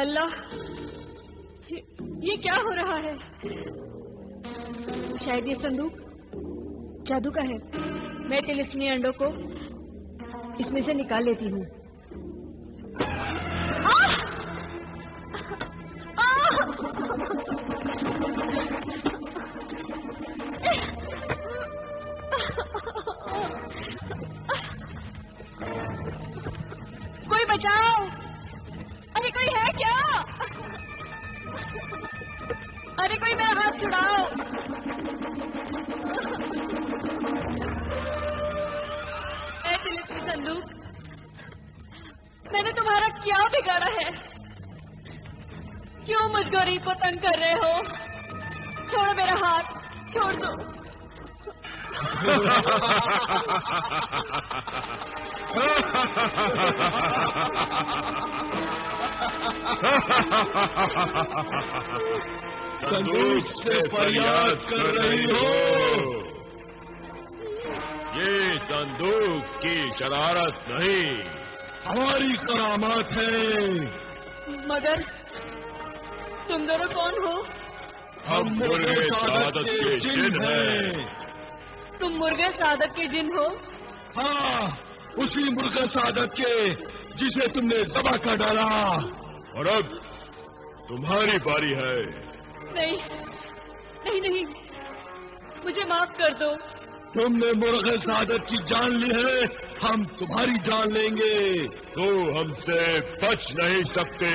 अल्लाह, ये क्या हो रहा है? शायद ये संदूक जादू का है। मैं तिलिस्मी अंडों को इसमें से निकाल लेती हूँ। कोई बचाओ! अरे कोई है क्या? अरे कोई मेरा हाथ छुड़ाओ! ऐ तिलिस्मी संदूक, मैंने तुम्हारा क्या बिगाड़ा है? क्यों मुझ गरीब को तंग कर रहे हो? छोड़ो मेरा हाथ, छोड़ दो। संदूक से फरियाद कर रही हो? ये संदूक की शरारत नहीं, हमारी करामात है। मगर तुम दोनों कौन हो? हम मुर्गे सादत के जिन हैं। तुम मुर्गे सादत के जिन हो? हाँ, उसी मुर्गे सादत के जिसे तुमने ज़बह कर डाला। और अब तुम्हारी बारी है। नहीं नहीं नहीं, मुझे माफ कर दो। तुमने मुर्गे सादत की जान ली है, हम तुम्हारी जान लेंगे। तो हमसे बच नहीं सकते।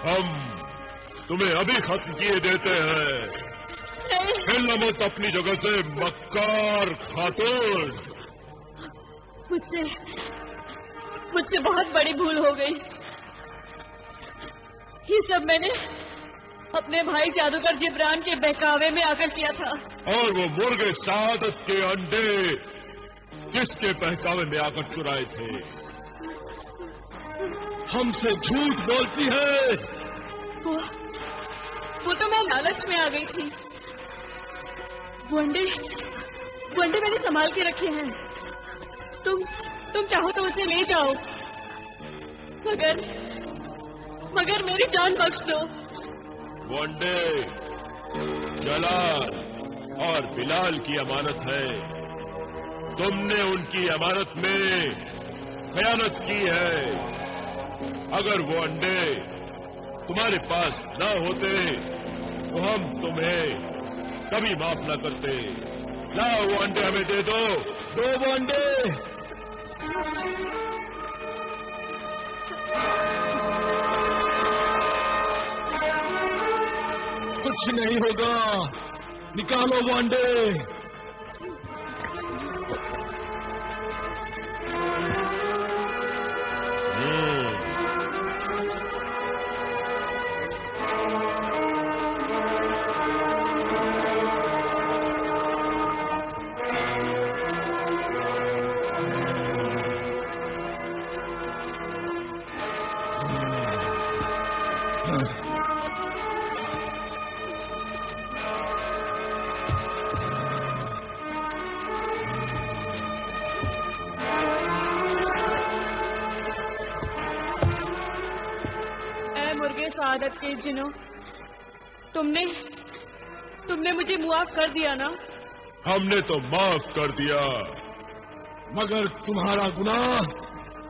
हम तुम्हें अभी खत्म किए देते हैं। हिलना मत अपनी जगह से मक्कार खातून। मुझसे बहुत बड़ी भूल हो गई। ये सब मैंने अपने भाई जादूगर जिब्रान के बहकावे में आकर किया था। और वो मुर्गे सादत के अंडे किसके बहकावे में आकर चुराए थे? हमसे झूठ बोलती है। वो तो मैं लालच में आ गई थी। वो अंडे मैंने संभाल के रखे हैं। तुम चाहो तो उसे ले जाओ, मगर मेरी जान बख्श दो। वो अंडे जलाल और बिलाल की अमानत है। तुमने उनकी अमानत में खयानत की है। अगर वो अंडे तुम्हारे पास न होते तो हम तुम्हें कभी माफ न करते। लाओ वो अंडे हमें दे दो वो अंडे। कुछ नहीं होगा, निकालो वो अंडे। सादत के जिनों, तुमने मुझे मुआफ कर दिया ना? हमने तो माफ कर दिया, मगर तुम्हारा गुनाह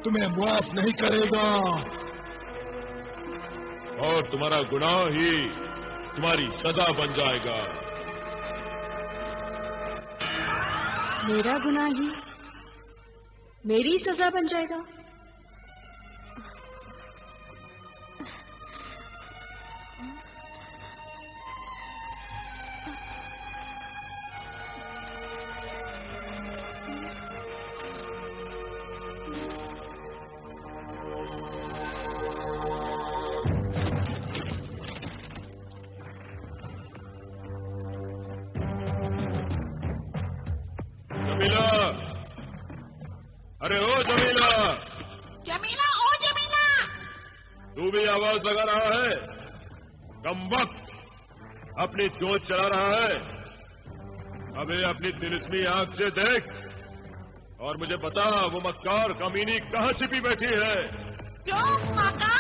तुम्हें मुआफ नहीं करेगा। और तुम्हारा गुनाह ही तुम्हारी सजा बन जाएगा। मेरा गुनाह ही मेरी सजा बन जाएगा? जमीला, अरे ओ जमीला। जमीला, ओ जमीला। तू भी आवाज लगा रहा है? कमबख्त, अपनी चोट चला रहा है? अबे अपनी तिलिस्मी आंख से देख और मुझे बता वो मक्कार कमीनी कहां छिपी बैठी है। क्यों काका?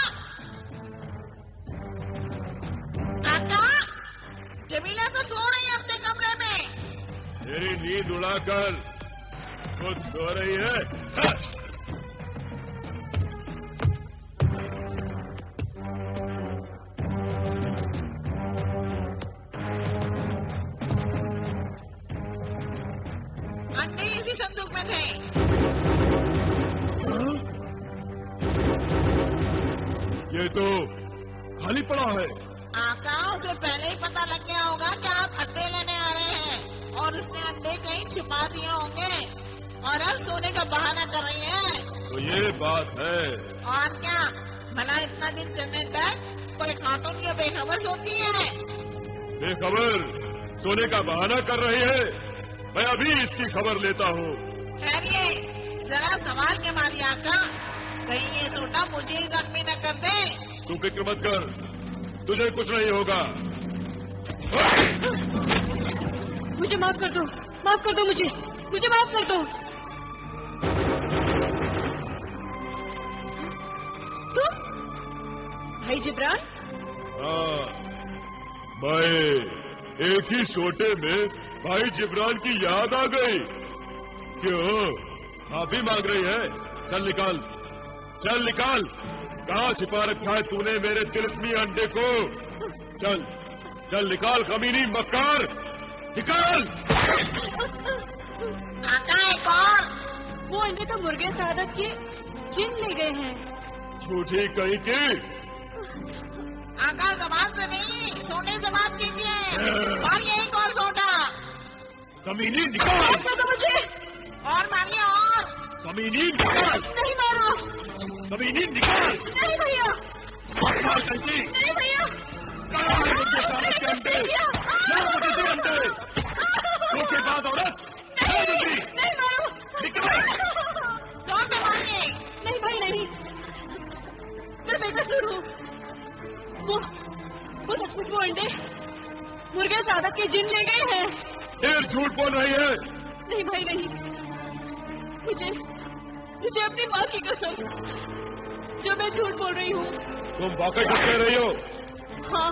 काका, जमीला तो सो रही है अपने कमरे में। तेरी नींद उड़ाकर खुद सो रही है। अंडे इसी संदूक में थे। ये तो खाली पड़ा है। आका, उसे पहले ही पता लग गया होगा कि आप अंडे लेने आ रहे हैं और उसने अंडे कहीं छुपा दिए होंगे और अब सोने का बहाना कर रही है। तो ये बात है। और क्या, भला इतना दिन चलने तक कोई खातून क्या बेखबर सोती है? बेखबर सोने का बहाना कर रही है। मैं अभी इसकी खबर लेता हूँ। ठहरिए, जरा सवाल के मारिए आका, कहीं ये सोटा मुझे ही जख्मी न कर दे। तू फिक्र मत कर, तुझे कुछ नहीं होगा। मुझे माफ कर दो मुझे माफ कर दो। तुम भाई जिब्रान? हाँ, मैं एक ही सोटे में भाई जिब्रान की याद आ गई। क्यों, माफी मांग रही है? चल निकाल, कहाँ छिपा रखा है तूने मेरे तिलिस्मी अंडे को? चल निकाल, कमीनी मक्कार, निकाल। आका, एक और। वो अंडे तो मुर्गे सादत के जिन ले गए हैं। झूठी कहीं की। आका, जबान से नहीं, सोने से बात कीजिए। मारिए एक और सोटा। कमीनी निकाल। माफ कर दो मुझे। और मारिए और। कमीनी निकाल। नहीं मारो। कमीनी निकाल। नहीं भैया। नहीं भैया। अंडे के बाद औरत नहीं मारो। जोर से मारिए। नहीं भाई नहीं, मैं बेकसूर हूँ। वो सब कुछ वो अंडे मुर्गे सादत के जिन ले गए हैं। ढेर झूठ बोल रही है। नहीं भाई नहीं, मुझे अपनी माँ की कसम, जो मैं झूठ बोल रही हूँ। तुम वाकई सच कह रही हो? हाँ,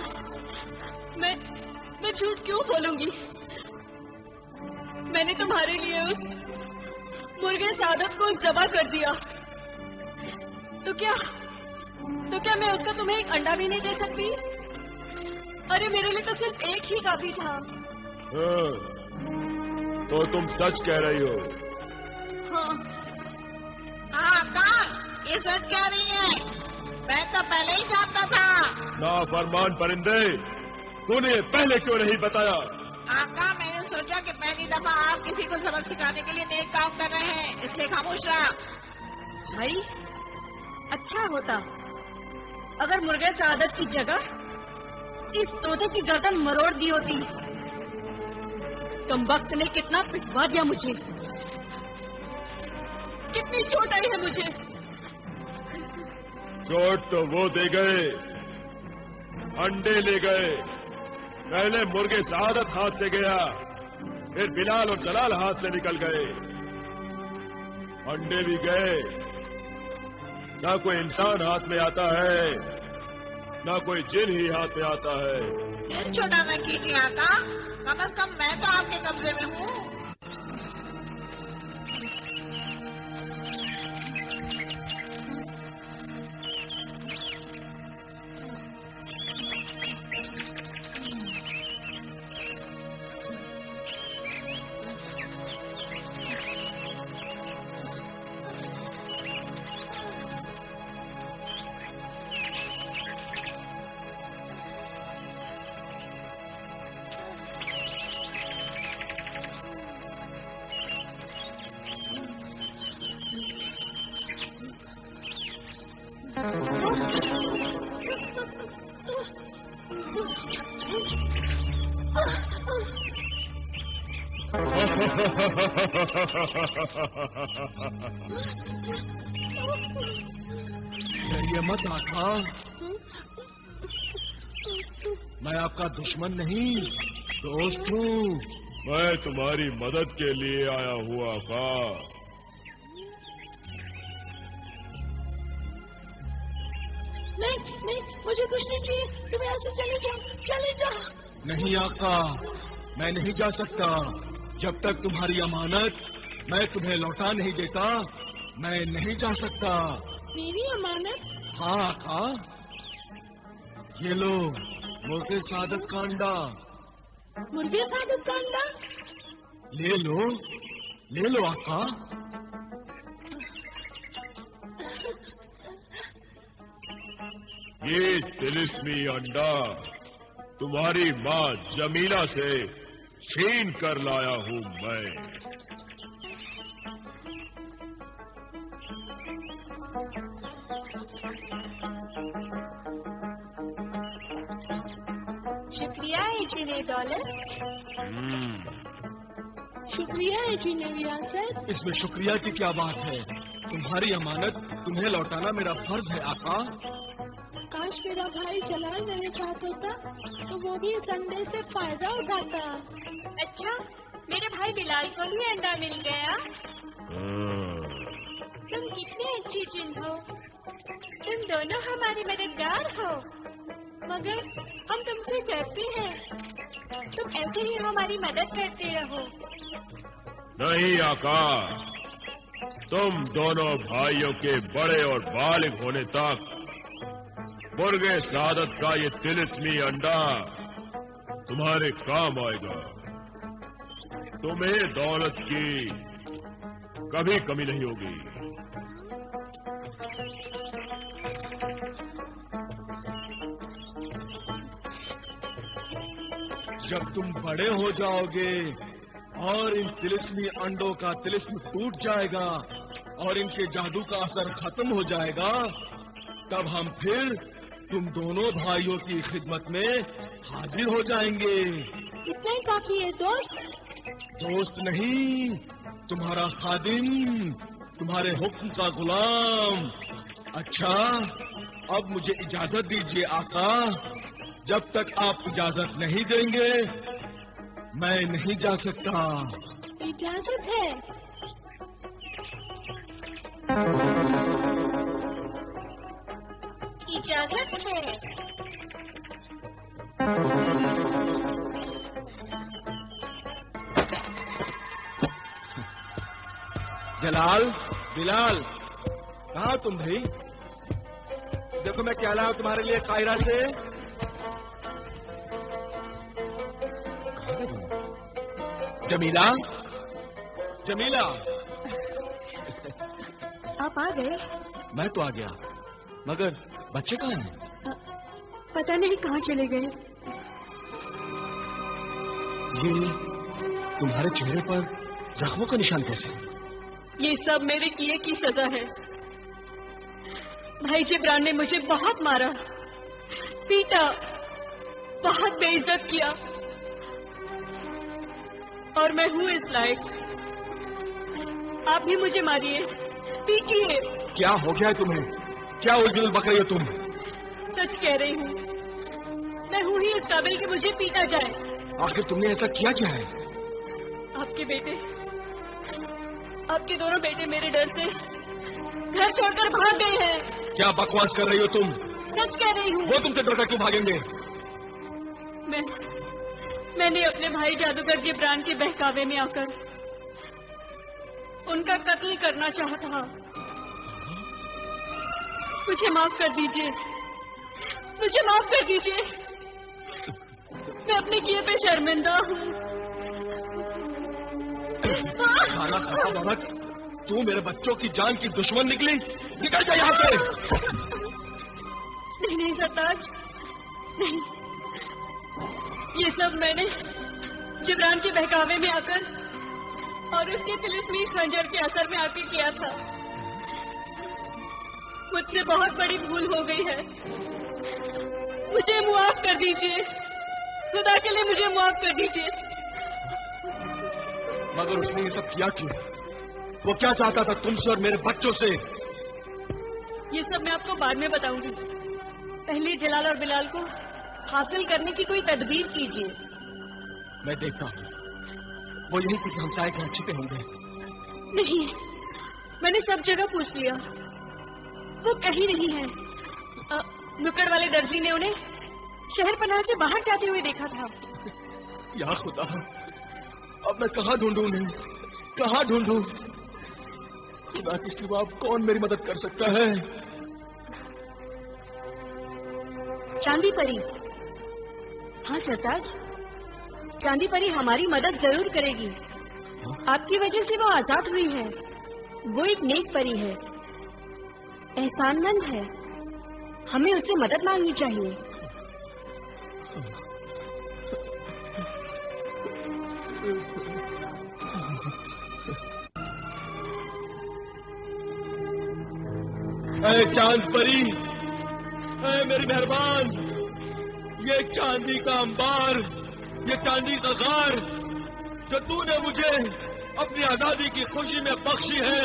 मैं झूठ क्यों बोलूंगी? मैंने तुम्हारे लिए उस मुर्गे सादत को ज़बा कर दिया। तो क्या मैं उसका तुम्हें एक अंडा भी नहीं दे सकती? अरे मेरे लिए तो सिर्फ एक ही काफी था। हाँ, तो तुम सच कह रही हो? हाँ। आका, ये सच कह रही है। मैं तो पहले ही जानता था। नाफरमान परिंदे, तूने पहले क्यों नहीं बताया? आका, मैंने सोचा कि पहली दफा आप किसी को सबक सिखाने के लिए नेक काम कर रहे हैं, इसलिए खामोश रहा। भाई, अच्छा होता अगर मुर्गे सादत की जगह इस तोते की गर्दन मरोड़ दी होती। तुम वक्त ने कितना पिटवा दिया मुझे, कितनी चोट आई है मुझे। चोट तो वो दे गए, अंडे ले गए। पहले मुर्गे सादत हाथ से गया, फिर बिलाल और जलाल हाथ से निकल गए। अंडे भी गए। ना कोई इंसान हाथ में आता है, ना कोई जिन ही हाथ में आता है। दिल छोटा न कीजिए आका, कम से कम मैं तो आपके कब्जे में हूँ। डरिए मत आका, मैं आपका दुश्मन नहीं, दोस्त हूँ। मैं तुम्हारी मदद के लिए आया हुआ था। मुझे कुछ नहीं चाहिए, तुम यहाँ से चले जाओ, चले जाओ। नहीं आका, मैं नहीं जा सकता। जब तक तुम्हारी अमानत मैं तुम्हें लौटा नहीं देता, मैं नहीं जा सकता। मेरी अमानत? हाँ आका, ये लो मुर्गे सादत का अंडा। मुर्गे सादत का अंडा? ले लो आका। ये तिलिस्मी अंडा तुम्हारी माँ जमीला से छीन कर लाया हूँ मैं। शुक्रिया है जिन्हें दौलत। शुक्रिया है जी मेरी रियासत। इसमें शुक्रिया की क्या बात है? तुम्हारी अमानत तुम्हें लौटाना मेरा फर्ज है आका। काश मेरा भाई जलाल मेरे साथ होता तो वो भी इस अंडे से फायदा उठाता। अच्छा, मेरे भाई बिलाल को भी अंडा मिल गया। तुम कितने अच्छी जिन हो, तुम दोनों हमारे मददगार हो, मगर हम तुमसे डरते हैं। तुम ऐसे ही हमारी मदद करते रहो। नहीं आका, तुम दोनों भाइयों के बड़े और बालिग होने तक मुर्गे सादत का ये तिलिस्मी अंडा तुम्हारे काम आएगा। तुम्हें दौलत की कभी कमी नहीं होगी। जब तुम बड़े हो जाओगे और इन तिलिस्मी अंडों का तिलिस्म टूट जाएगा और इनके जादू का असर खत्म हो जाएगा, तब हम फिर तुम दोनों भाइयों की खिदमत में हाजिर हो जाएंगे। इतना ही काफी है दोस्त। दोस्त नहीं, तुम्हारा खादिम, तुम्हारे हुक्म का गुलाम। अच्छा, अब मुझे इजाजत दीजिए आका। जब तक आप इजाजत नहीं देंगे मैं नहीं जा सकता। इजाजत है? इजाजत है। जलाल, बिलाल, कहाँ तुम भाई? देखो मैं क्या लाया तुम्हारे लिए कायरा से। जमीला, जमीला, आप आ गए? मैं तो आ गया, मगर बच्चे कहाँ हैं? पता नहीं कहाँ चले गए। ये तुम्हारे चेहरे पर जख्मों का निशान कैसे? ये सब मेरे किए की सजा है। भाई जिब्रान ने मुझे बहुत मारा, पीटा, बहुत बेइज्जत किया, और मैं हूँ इस लायक। आप भी मुझे मारिए, पीटिए। क्या हो गया है तुम्हें? क्या उलझुल बक रही हो तुम? सच कह रही हूँ, मैं हूँ ही इस काबिल कि मुझे पीटा जाए। आखिर तुमने ऐसा किया क्या है? आपके बेटे, आपके दोनों बेटे मेरे डर से घर छोड़कर भाग गए हैं। क्या बकवास कर रही हो तुम? सच कह रही हूँ। वो तुमसे डरकर क्यों भागेंगे? मैंने अपने भाई जादूगर जिब्रान के बहकावे में आकर उनका कत्ल करना चाहा था। मुझे माफ कर दीजिए, मुझे माफ कर दीजिए। मैं अपने किए पे शर्मिंदा हूँ। खाना खराब औरत, तू मेरे बच्चों की जान की दुश्मन निकली। निकल जा यहाँ से। नहीं नहीं सरताज, नहीं। ये सब मैंने जिब्रान के बहकावे में आकर और उसके तिलिस्मी खंजर के असर में आकर किया था। मुझसे बहुत बड़ी भूल हो गई है। मुझे मुआफ कर दीजिए, खुदा के लिए मुझे मुआफ कर दीजिए। मगर उसने ये सब किया क्यों? वो क्या चाहता था तुमसे और मेरे बच्चों से? ये सब मैं आपको बाद में बताऊंगी। पहले जलाल और बिलाल को हासिल करने की कोई तदबीर कीजिए। मैं देखता हूँ, वो यही किसी हमसाये के छिपे होंगे। नहीं, मैंने सब जगह पूछ लिया, वो कहीं नहीं है। नुक्कड़ वाले दर्जी ने उन्हें शहर पनाह से बाहर जाते हुए देखा था। या खुदा, अब मैं कहाँ ढूंढूं उन्हें, कहाँ ढूंढूं? खुदा के सिवा अब कौन मेरी मदद कर सकता है? चांदी परी। हाँ सरताज, चांदी परी हमारी मदद जरूर करेगी। आपकी वजह से वो आजाद हुई है। वो एक नेक परी है, एहसानमंद है। हमें उससे मदद मांगनी चाहिए। ऐ चांद परी, ऐ मेरी मेहरबान, ये चांदी का अंबार, ये चांदी का गार जो तूने मुझे अपनी आजादी की खुशी में बख्शी है,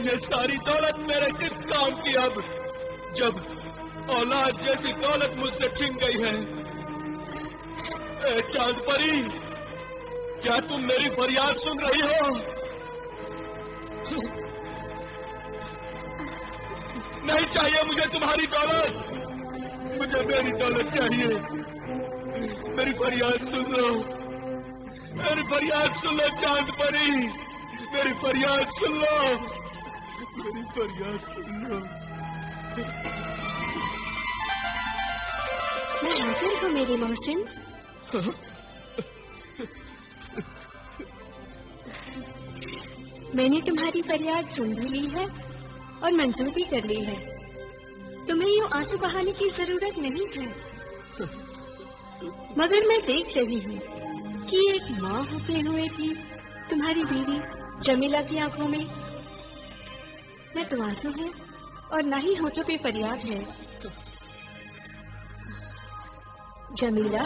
ये सारी दौलत मेरे किस काम की अब, जब औलाद जैसी दौलत मुझसे छिन गई है। ऐ चांद परी, क्या तुम मेरी फरियाद सुन रही हो? नहीं चाहिए मुझे तुम्हारी दौलत, मुझे मेरी दौलत चाहिए। मेरी फरियाद सुन लो, मेरी फरियाद सुन लो चांद परी, मेरी फरियाद सुन लो, मेरी फरियाद सुन लो। मैं हाजिर हूँ मेरी मोहसिन। मैंने तुम्हारी फरियाद सुन भी ली है और मंजूर भी कर ली है। तुम्हें यूं आंसू बहाने की जरूरत नहीं है। मगर मैं देख रही हूँ कि एक माँ होते हुए भी तुम्हारी बीवी जमीला की आंखों में न तो आंसू है और न ही होठों पे फरियाद है। जमीला,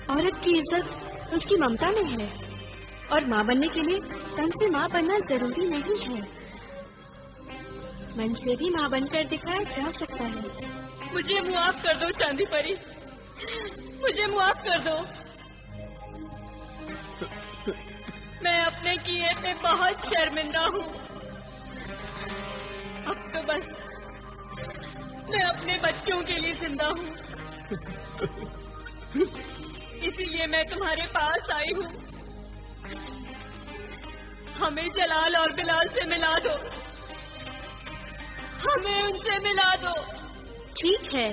औरत की इज्जत उसकी ममता में है और माँ बनने के लिए तन से माँ बनना जरूरी नहीं है। मन से भी माँ बनकर दिखाया जा सकता है। मुझे मुआफ कर दो चांदी परी, मुझे मुआफ कर दो। मैं अपने किए पे बहुत शर्मिंदा हूँ। अब तो बस मैं अपने बच्चों के लिए जिंदा हूँ। इसीलिए मैं तुम्हारे पास आई हूँ। हमें जलाल और बिलाल से मिला दो, हमें उनसे मिला दो। ठीक है।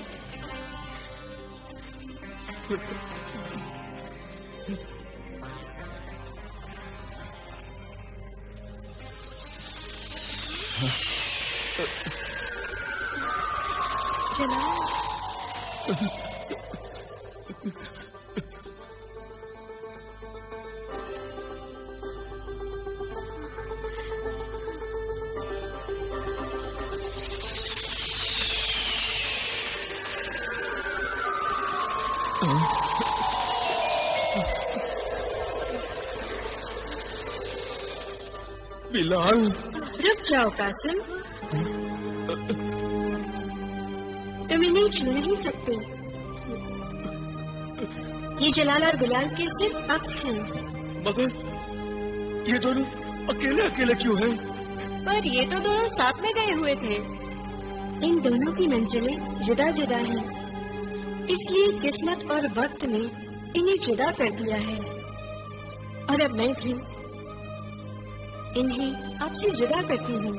जलाल, बिलाल, रुक जाओ कासिम, तुम इन्हें छू नहीं सकते। ये जलाल और बिलाल के सिर्फ अक्स हैं। मगर ये दोनों अकेले अकेले क्यों हैं? पर ये तो दोनों साथ में गए हुए थे। इन दोनों की मंजिलें जुदा जुदा हैं, इसलिए किस्मत और वक्त ने इन्हें जुदा कर दिया है। और अब मैं भी इन्हें आपसे जुदा करती हूँ।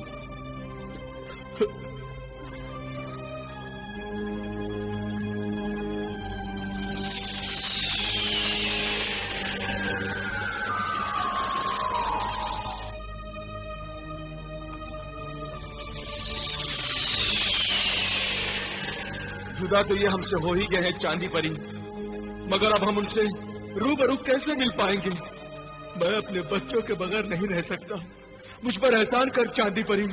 जुदा तो ये हमसे हो ही गए हैं चांदी परी, मगर अब हम उनसे रूबरू कैसे मिल पाएंगे? मैं अपने बच्चों के बगैर नहीं रह सकता। मुझ पर एहसान कर चांदी परी,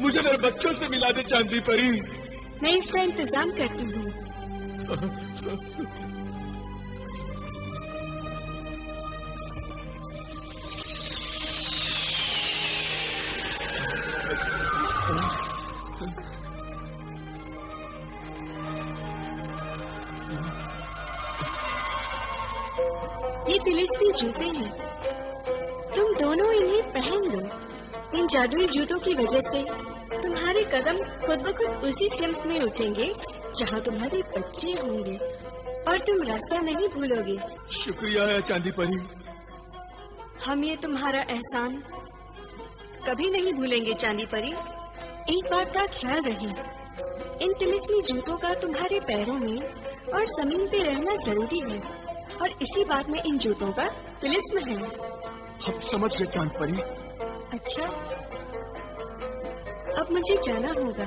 मुझे मेरे बच्चों से मिला दे चांदी परी। मैं इसका इंतजाम करती हूँ। ये तिलिस्मी जूते हैं, तुम दोनों इन्हें पहन लो। इन जादुई जूतों की वजह से तुम्हारी तुम्हारे कदम खुद ब खुद उसी सिमत में उठेंगे जहाँ तुम्हारे बच्चे होंगे, और तुम रास्ता नहीं भूलोगे। शुक्रिया है चांदी परी। हम ये तुम्हारा एहसान कभी नहीं भूलेंगे चांदी परी। एक बात का ख्याल रहे, इन तिलिस्मी जूतों का तुम्हारे पैरों में और जमीन पे रहना जरूरी है, और इसी बात में इन जूतों का तिलिस्म है। हम समझ गए चांद परी। अच्छा, अब मुझे जाना होगा।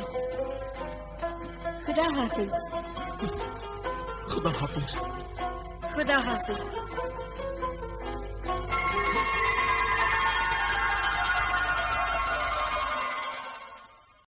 खुदा हाफिज। खुदा हाफिज। खुदा हाफिज।